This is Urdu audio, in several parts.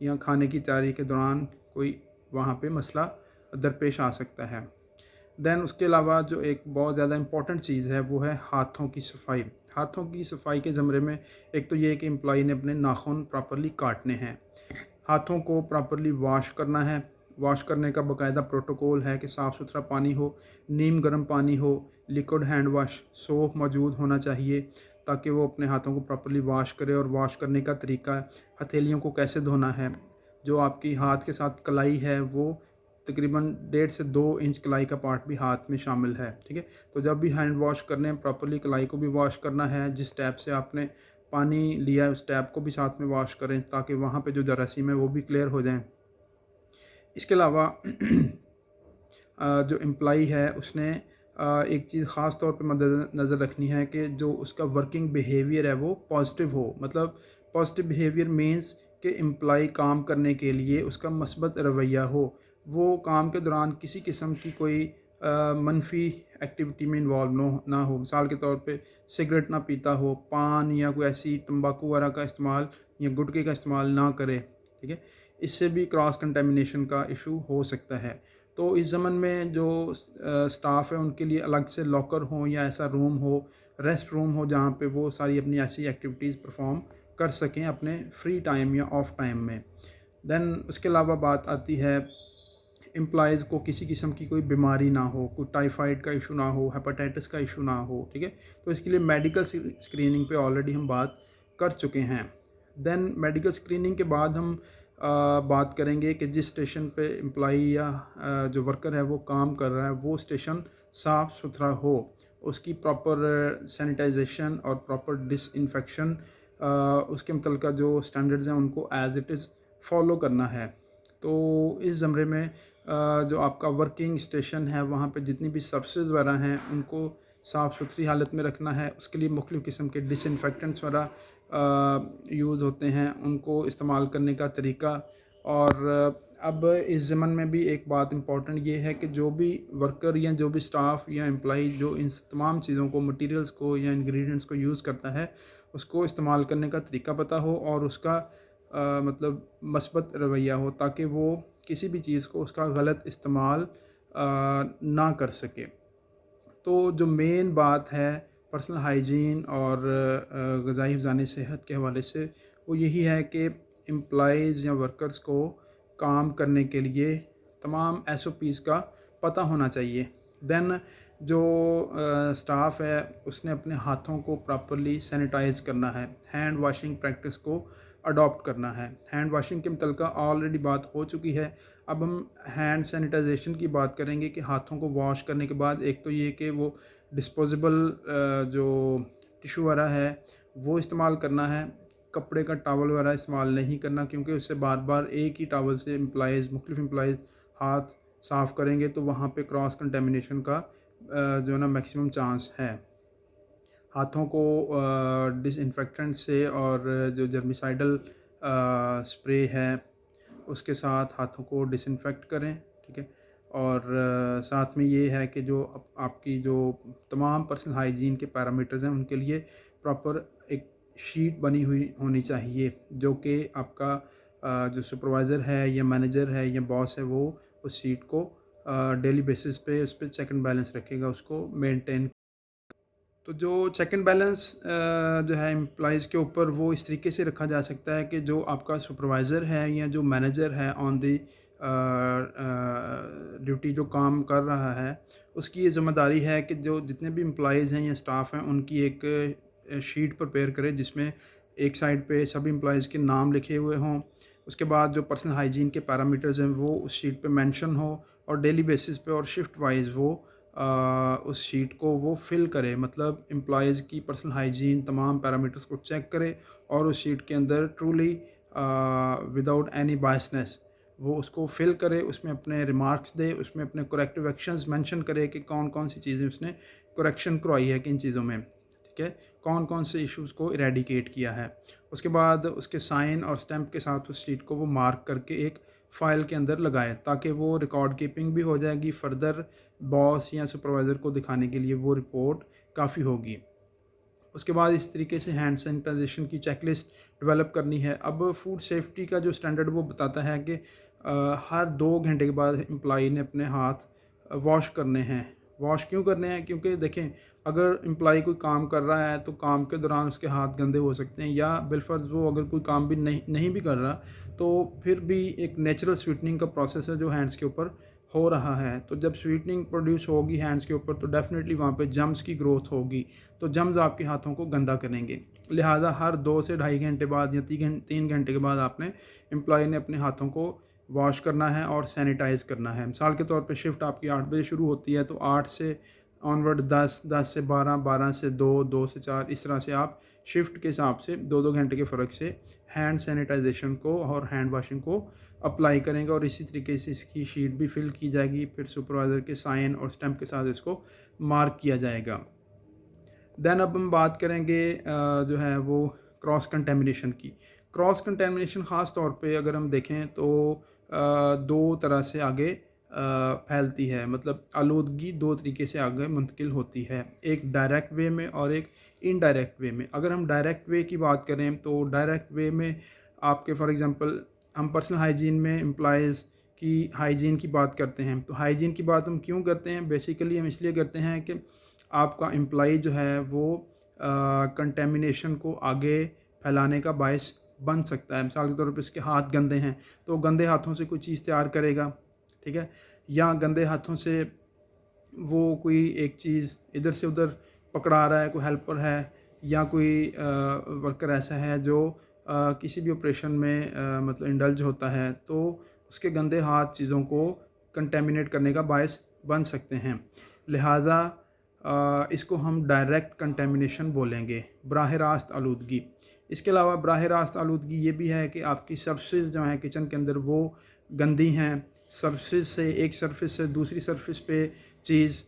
یا کھانے کی تیاری کے دوران کوئی وہاں پہ مسئلہ درپیش آ سکتا ہے۔ دین اس کے علاوہ جو ایک بہت زیادہ امپورٹنٹ چیز ہے وہ ہے ہاتھوں کی صفائی۔ ہاتھوں کی صفائی کے زمرے میں ایک تو یہ کہ امپلائی نے اپنے ناخن پراپرلی کاٹنے ہیں، ہاتھوں کو پراپرلی واش کرنا ہے۔ واش کرنے کا باقاعدہ پروٹوکول ہے کہ صاف ستھرا پانی ہو، نیم گرم پانی ہو، لیکوڈ ہینڈ واش سوپ موجود ہونا چاہیے تاکہ وہ اپنے ہاتھوں کو پراپرلی واش کرے۔ اور واش کرنے کا طریقہ، ہتھیلیوں کو کیسے دھونا ہے، جو آپ کی ہاتھ کے ساتھ کلائی ہے وہ تقریباً 1.5 سے 2 انچ کلائی کا پارٹ بھی ہاتھ میں شامل ہے، ٹھیک ہے۔ تو جب بھی ہینڈ واش کرنے ہیں پراپرلی کلائی کو بھی واش کرنا ہے، جس ٹیپ سے آپ نے پانی لیا ہے اس ٹیپ کو بھی ساتھ میں واش کریں تاکہ وہاں پہ جو جراثیم ہے وہ بھی کلیئر ہو جائیں۔ اس کے علاوہ جو امپلائی ہے اس نے ایک چیز خاص طور پہ مد نظر رکھنی ہے کہ جو اس کا ورکنگ بیہیویئر ہے وہ پازیٹیو ہو۔ مطلب پازیٹیو بیہیویئر مینس کہ امپلائی کام کرنے کے لیے اس کا مثبت رویہ ہو، وہ کام کے دوران کسی قسم کی کوئی منفی ایکٹیویٹی میں انوالو نہ ہو۔ مثال کے طور پہ سگریٹ نہ پیتا ہو، پان یا کوئی ایسی تمباکو وغیرہ کا استعمال یا گٹکے کا استعمال نہ کرے، ٹھیک ہے۔ اس سے بھی کراس کنٹامینیشن کا ایشو ہو سکتا ہے۔ تو اس زمن میں جو سٹاف ہے ان کے لیے الگ سے لاکر ہوں یا ایسا روم ہو، ریسٹ روم ہو جہاں پہ وہ ساری اپنی ایسی ایکٹیویٹیز پرفارم کر سکیں اپنے فری ٹائم یا آف ٹائم میں۔ دین اس کے علاوہ بات آتی ہے امپلائیز کو کسی قسم کی کوئی بیماری نہ ہو، کوئی ٹائیفائڈ کا ایشو نہ ہو، ہیپاٹائٹس کا ایشو نہ ہو، ٹھیک ہے۔ تو اس کے لیے میڈیکل اسکریننگ پہ آلریڈی ہم بات کر چکے ہیں۔ دین میڈیکل اسکریننگ کے بعد ہم بات کریں گے کہ جس اسٹیشن پہ امپلائی یا جو ورکر ہے وہ کام کر رہا ہے وہ اسٹیشن صاف ستھرا ہو، اس کی پراپر سینیٹائزیشن اور پراپر ڈس انفیکشن، اس کے متعلقہ جو اسٹینڈرڈز ہیں ان کو ایز اٹ از فالو کرنا ہے۔ تو اس زمرے میں جو آپ کا ورکنگ اسٹیشن ہے وہاں پہ جتنی بھی سرفسز وغیرہ ہیں ان کو صاف ستھری حالت میں رکھنا ہے۔ اس کے لیے مختلف قسم کے ڈس انفیکٹنٹس وغیرہ یوز ہوتے ہیں، ان کو استعمال کرنے کا طریقہ۔ اور اب اس زمن میں بھی ایک بات امپورٹنٹ یہ ہے کہ جو بھی ورکر یا جو بھی سٹاف یا امپلائی جو ان تمام چیزوں کو، مٹیریلز کو یا انگریڈینٹس کو یوز کرتا ہے اس کو استعمال کرنے کا طریقہ پتہ ہو اور اس کا مطلب مثبت رویہ ہو تاکہ وہ کسی بھی چیز کو اس کا غلط استعمال نہ کر سکے۔ تو جو مین بات ہے پرسنل ہائیجین اور غذائی حفظان صحت کے حوالے سے وہ یہی ہے کہ امپلائیز یا ورکرز کو کام کرنے کے لیے تمام ایس او پیز کا پتہ ہونا چاہیے۔ دین جو سٹاف ہے اس نے اپنے ہاتھوں کو پراپرلی سینیٹائز کرنا ہے، ہینڈ واشنگ پریکٹس کو اڈاپٹ کرنا ہے۔ ہینڈ واشنگ کے متعلقہ آلریڈی بات ہو چکی ہے، اب ہم ہینڈ سینیٹائزیشن کی بات کریں گے کہ ہاتھوں کو واش کرنے کے بعد ایک تو یہ کہ وہ ڈسپوزیبل جو ٹیشو وغیرہ ہے وہ استعمال کرنا ہے، کپڑے کا ٹاول وغیرہ استعمال نہیں کرنا کیونکہ اس سے بار بار ایک ہی ٹاول سے مختلف امپلائیز ہاتھ صاف کریں گے تو وہاں پہ کراس کنٹامینیشن کا جو ہے نا میکسیمم چانس ہے۔ ہاتھوں کو ڈس انفیکٹنٹ سے اور جو جرمیسائڈل اسپرے ہے اس کے ساتھ ہاتھوں کو ڈس انفیکٹ کریں، ٹھیک ہے۔ اور ساتھ میں یہ ہے کہ جو آپ کی جو تمام پرسنل ہائیجین کے پیرامیٹرز ہیں ان کے لیے پراپر ایک شیٹ بنی ہوئی ہونی چاہیے جو کہ آپ کا جو سپروائزر ہے یا مینیجر ہے یا باس ہے وہ اس شیٹ کو ڈیلی بیسس پہ اس پہ چیک اینڈ بیلنس رکھے گا، اس کو مینٹین۔ تو جو چیک اینڈ بیلنس جو ہے امپلائیز کے اوپر وہ اس طریقے سے رکھا جا سکتا ہے کہ جو آپ کا سپروائزر ہے یا جو مینیجر ہے آن دی ڈیوٹی جو کام کر رہا ہے اس کی یہ ذمہ داری ہے کہ جو جتنے بھی امپلائیز ہیں یا اسٹاف ہیں ان کی ایک شیٹ پریپیئر کرے جس میں ایک سائڈ پہ سبھی امپلائیز کے نام لکھے ہوئے ہوں، اس کے بعد جو پرسنل ہائیجین کے پیرامیٹرز ہیں وہ اس شیٹ پہ مینشن ہو اور ڈیلی بیسس پہ اور شفٹ وائز وہ اس شیٹ کو وہ فل کرے، مطلب امپلائیز کی پرسنل ہائیجین تمام پیرامیٹرز کو چیک کرے اور اس شیٹ کے اندر ٹرولی وداؤٹ اینی بائسنس وہ اس کو فل کرے، اس میں اپنے ریمارکس دے، اس میں اپنے کریکٹیو ایکشنز مینشن کرے کہ کون کون سی چیزیں اس نے کریکشن کروائی ہے کن چیزوں میں، ٹھیک ہے، کون کون سے ایشوز کو ایریڈیکیٹ کیا ہے۔ اس کے بعد اس کے سائن اور اسٹیمپ کے ساتھ اس شیٹ کو وہ مارک کر کے ایک فائل کے اندر لگائے تاکہ وہ ریکارڈ کیپنگ بھی ہو جائے گی، فردر باس یا سپروائزر کو دکھانے کے لیے وہ رپورٹ کافی ہوگی۔ اس کے بعد اس طریقے سے ہینڈ سینیٹائزیشن کی چیک لسٹ ڈیولپ کرنی ہے. اب فوڈ سیفٹی کا جو اسٹینڈرڈ وہ بتاتا ہے کہ ہر 2 گھنٹے کے بعد امپلائی نے اپنے ہاتھ واش کرنے ہیں. واش کیوں کرنے ہیں؟ کیونکہ دیکھیں اگر امپلائی کوئی کام کر رہا ہے تو کام کے دوران اس کے ہاتھ گندے ہو سکتے ہیں، یا بالفرض وہ اگر کوئی کام بھی نہیں بھی کر رہا تو پھر بھی ایک نیچرل سویٹننگ کا پروسیس ہے جو ہینڈس کے اوپر ہو رہا ہے. تو جب سویٹننگ پروڈیوس ہوگی ہینڈس کے اوپر تو ڈیفینیٹلی وہاں پہ جمز کی گروتھ ہوگی، تو جمز آپ کے ہاتھوں کو گندا کریں گے. لہٰذا ہر 2 سے 2.5 گھنٹے بعد یا 3 گھنٹے کے بعد آپ نے امپلائی نے اپنے ہاتھوں کو واش کرنا ہے اور سینیٹائز کرنا ہے. مثال کے طور پہ شفٹ آپ کی 8 بجے شروع ہوتی ہے تو 8 سے آنورڈ 10 سے 12 سے 2 سے 4 اس طرح سے آپ شفٹ کے حساب سے 2 گھنٹے کے فرق سے ہینڈ سینیٹائزیشن کو اور ہینڈ واشنگ کو اپلائی کریں گے. اور اسی طریقے سے اس کی شیٹ بھی فل کی جائے گی، پھر سپروائزر کے سائن اور اسٹمپ کے ساتھ اس کو مارک کیا جائے گا. دین اب ہم بات کریں گے جو ہے وہ کراس کنٹیمنیشن کی. کراس کنٹیمنیشن خاص طور پہ اگر ہم دیکھیں تو 2 طرح سے آگے پھیلتی ہے، مطلب آلودگی 2 طریقے سے آگے منتقل ہوتی ہے، ایک ڈائریکٹ وے میں اور ایک انڈائریکٹ وے میں. اگر ہم ڈائریکٹ وے کی بات کریں تو ڈائریکٹ وے میں آپ کے فار ایگزامپل ہم پرسنل ہائیجین میں امپلائیز کی ہائیجین کی بات کرتے ہیں. تو ہائیجین کی بات ہم کیوں کرتے ہیں؟ بیسیکلی ہم اس لیے کرتے ہیں کہ آپ کا امپلائی جو ہے وہ کنٹیمنیشن کو آگے پھیلانے کا باعث بن سکتا ہے. مثال کے طور پہ اس کے ہاتھ گندے ہیں تو گندے ہاتھوں سے کوئی چیز تیار کرے گا، ٹھیک ہے، یا گندے ہاتھوں سے وہ کوئی ایک چیز ادھر سے ادھر پکڑا رہا ہے، کوئی ہیلپر ہے یا کوئی ورکر ایسا ہے جو کسی بھی آپریشن میں مطلب انڈلج ہوتا ہے، تو اس کے گندے ہاتھ چیزوں کو کنٹیمنیٹ کرنے کا باعث بن سکتے ہیں. لہٰذا اس کو ہم ڈائریکٹ کنٹیمنیشن بولیں گے، براہ راست آلودگی. اس کے علاوہ براہ راست آلودگی یہ بھی ہے کہ آپ کی سرفسز جو ہیں کچن کے اندر وہ گندی ہیں، سرفسز سے ایک سرفس سے دوسری سرفس پہ چیز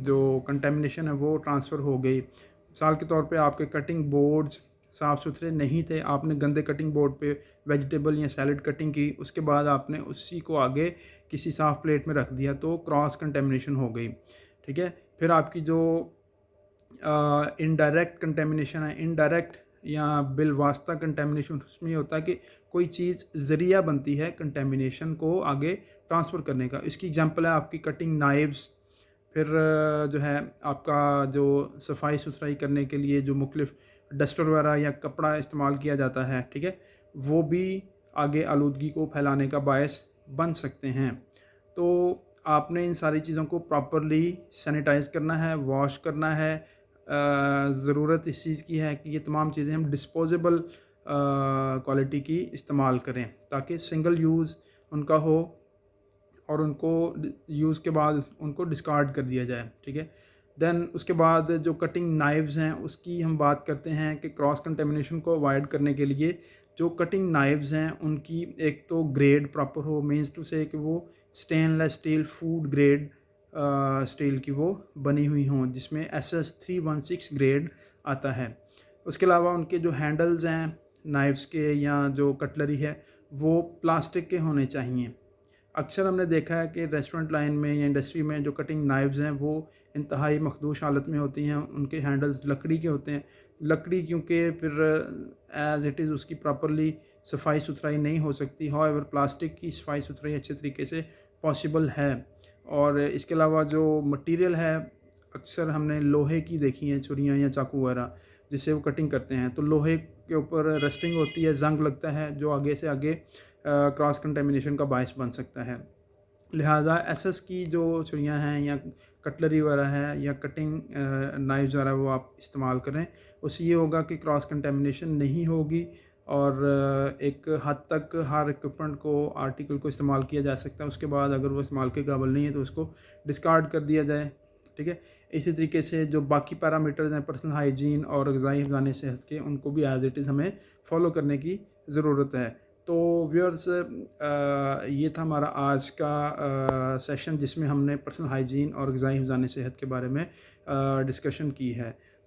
جو کنٹیمنیشن ہے وہ ٹرانسفر ہو گئی. مثال کے طور پہ آپ کے کٹنگ بورڈز صاف ستھرے نہیں تھے، آپ نے گندے کٹنگ بورڈ پہ ویجیٹیبل یا سیلڈ کٹنگ کی، اس کے بعد آپ نے اسی کو آگے کسی صاف پلیٹ میں رکھ دیا تو کراس کنٹیمنیشن ہو گئی، ٹھیک ہے. پھر آپ کی جو انڈائریکٹ کنٹیمنیشن ہے، انڈائریکٹ یا بالواسطہ کنٹیمنیشن اس میں ہوتا ہے کہ کوئی چیز ذریعہ بنتی ہے کنٹیمنیشن کو آگے ٹرانسفر کرنے کا. اس کی ایگزامپل ہے آپ کی کٹنگ نائفز، پھر جو ہے آپ کا جو صفائی ستھرائی کرنے کے لیے جو مختلف ڈسٹر وغیرہ یا کپڑا استعمال کیا جاتا ہے، ٹھیک ہے، وہ بھی آگے آلودگی کو پھیلانے کا باعث بن سکتے ہیں. تو آپ نے ان ساری چیزوں کو پراپرلی سینیٹائز کرنا ہے، واش کرنا ہے. ضرورت اس چیز کی ہے کہ یہ تمام چیزیں ہم ڈسپوزیبل کوالٹی کی استعمال کریں تاکہ سنگل یوز ان کا ہو اور ان کو یوز کے بعد ان کو ڈسکارڈ کر دیا جائے، ٹھیک ہے. دین اس کے بعد جو کٹنگ نائفز ہیں اس کی ہم بات کرتے ہیں کہ کراس کنٹیمنیشن کو اوائڈ کرنے کے لیے جو کٹنگ نائفز ہیں ان کی ایک تو گریڈ پراپر ہو، مینس ٹو سے کہ وہ stainless steel food grade steel کی وہ بنی ہوئی ہوں جس میں SS316 گریڈ آتا ہے. اس کے علاوہ ان کے جو ہینڈلز ہیں نائفز کے یا جو کٹلری ہے وہ پلاسٹک کے ہونے چاہیے. اکثر ہم نے دیکھا ہے کہ ریسٹورنٹ لائن میں یا انڈسٹری میں جو کٹنگ نائفز ہیں وہ انتہائی مخدوش حالت میں ہوتی ہیں، ان کے ہینڈلز لکڑی کے ہوتے ہیں. لکڑی کیونکہ پھر ایز اٹ از اس کی پراپرلی صفائی ستھرائی نہیں ہو سکتی، ہاؤ ایور پلاسٹک کی صفائی ستھرائی اچھے طریقے سے پاسبل ہے. اور اس کے علاوہ جو مٹیریل ہے اکثر ہم نے لوہے کی دیکھی ہیں چھریاں یا چاقو وغیرہ جس سے وہ کٹنگ کرتے ہیں، تو لوہے کے اوپر رسٹنگ ہوتی ہے، زنگ لگتا ہے جو آگے سے آگے کراس کنٹیمنیشن کا باعث بن سکتا ہے. لہٰذا SS کی جو چھریاں ہیں یا کٹلری وغیرہ ہے یا کٹنگ نائفز وغیرہ وہ آپ استعمال کریں، اس سے یہ ہوگا کہ کراس کنٹیمنیشن نہیں ہوگی اور ایک حد تک ہر اکوپمنٹ کو آرٹیکل کو استعمال کیا جا سکتا ہے. اس کے بعد اگر وہ استعمال کے قابل نہیں ہے تو اس کو ڈسکارڈ کر دیا جائے، ٹھیک ہے. اسی طریقے سے جو باقی پیرامیٹرز ہیں پرسنل ہائیجین اور غذائی حفظان صحت کے، ان کو بھی ایز اٹ از ہمیں فالو کرنے کی ضرورت ہے. تو ویورز یہ تھا ہمارا آج کا سیشن جس میں ہم نے پرسنل ہائیجین اور غذائی حفظان صحت کے بارے میں ڈسکشن کی ہے.